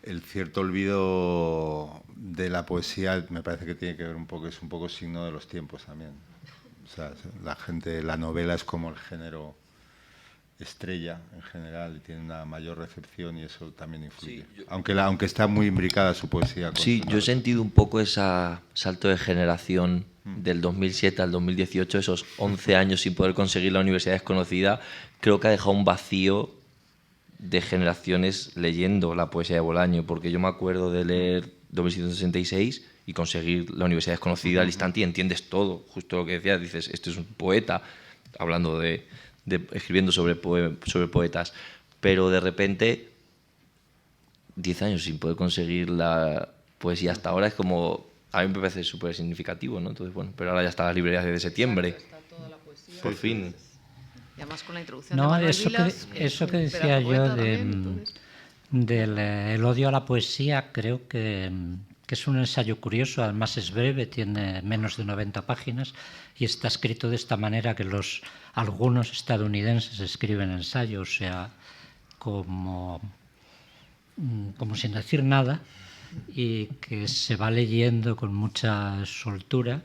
el cierto olvido de la poesía me parece que tiene que ver es un poco signo de los tiempos también. O sea, la novela es como el género estrella en general y tiene una mayor recepción y eso también influye. Sí, aunque está muy imbricada su poesía. Sí, yo he sentido un poco ese salto de generación del 2007 al 2018, esos 11 años sin poder conseguir la universidad desconocida, creo que ha dejado un vacío de generaciones leyendo la poesía de Bolaño, porque yo me acuerdo de leer 2166 y conseguir la universidad desconocida al instante y entiendes todo, justo lo que decías, dices, este es un poeta, hablando escribiendo sobre poetas, pero de repente 10 años sin poder conseguir la poesía hasta ahora es como, a mí me parece súper significativo, ¿no? Entonces, bueno, pero ahora ya está las librerías desde septiembre. Está toda la poesía. Por fin. Y además con la introducción no, de Manuel eso Vilas, eso que decía yo del odio a la poesía, creo que es un ensayo curioso, además es breve, tiene menos de 90 páginas y está escrito de esta manera que algunos estadounidenses escriben ensayos, o sea, como sin decir nada, y que se va leyendo con mucha soltura.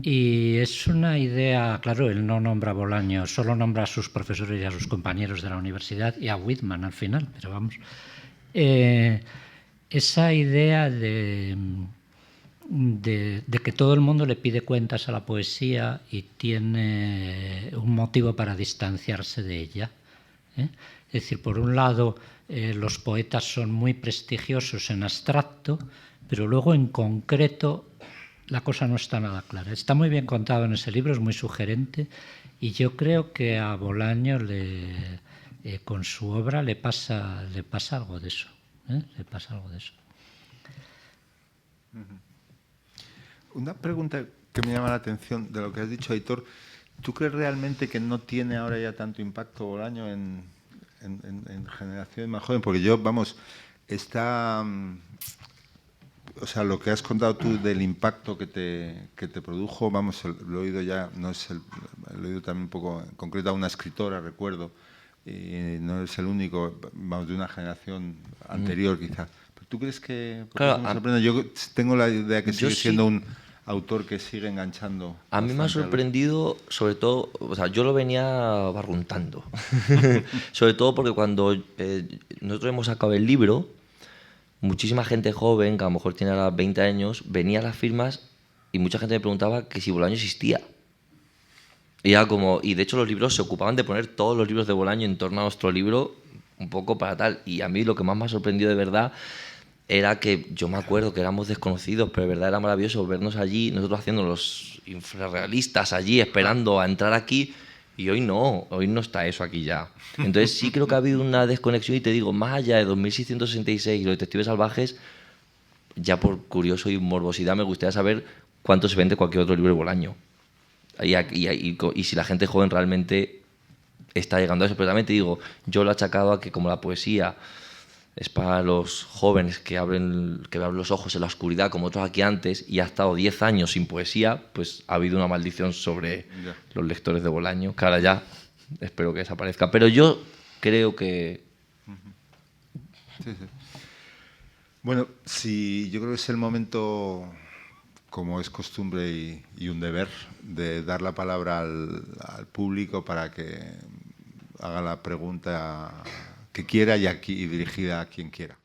Y es una idea, claro, él no nombra a Bolaño, solo nombra a sus profesores y a sus compañeros de la universidad y a Whitman al final, pero vamos. Esa idea de de que todo el mundo le pide cuentas a la poesía y tiene un motivo para distanciarse de ella, ¿eh? Es decir, por un lado, los poetas son muy prestigiosos en abstracto, pero luego en concreto la cosa no está nada clara. Está muy bien contado en ese libro, es muy sugerente, y yo creo que a Bolaño con su obra le pasa algo de eso, ¿eh? Le pasa algo de eso. Una pregunta que me llama la atención de lo que has dicho, Aitor. ¿Tú crees realmente que no tiene ahora ya tanto impacto Bolaño en generaciones más jóvenes? Porque yo, vamos, o sea, lo que has contado tú del impacto que te produjo, vamos, lo he oído ya, lo he oído también un poco en concreto a una escritora, recuerdo, y no es el único, vamos, de una generación anterior quizás. ¿Pero tú crees que...? Claro, me sorprende? Yo tengo la idea que sigue sí, siendo un autor que sigue enganchando. A mí me ha sorprendido, sobre todo, o sea, yo lo venía barruntando. Sobre todo porque cuando nosotros hemos sacado el libro, muchísima gente joven, que a lo mejor tiene ahora 20 años, venía a las firmas y mucha gente me preguntaba que si Bolaño existía. Y era como, y de hecho los libros se ocupaban de poner todos los libros de Bolaño en torno a nuestro libro, un poco para tal. Y a mí lo que más me ha sorprendido de verdad era que yo me acuerdo que éramos desconocidos, pero de verdad era maravilloso vernos allí, nosotros haciendo los infrarrealistas allí, esperando a entrar aquí, y hoy no está eso aquí ya. Entonces sí creo que ha habido una desconexión, y te digo, más allá de 2666 y los detectives salvajes, ya por curioso y morbosidad me gustaría saber cuánto se vende cualquier otro libro de Bolaño. Y si la gente joven realmente está llegando a eso. Pero también te digo, yo lo he achacado a que como la poesía es para los jóvenes que abren los ojos en la oscuridad, como otros aquí antes, y ha estado 10 años sin poesía, pues ha habido una maldición sobre los lectores de Bolaño, que ahora ya espero que desaparezca. Pero yo creo que... Sí, sí. Bueno, sí, yo creo que es el momento, como es costumbre y un deber, de dar la palabra al público para que haga la pregunta que quiera y dirigida a quien quiera.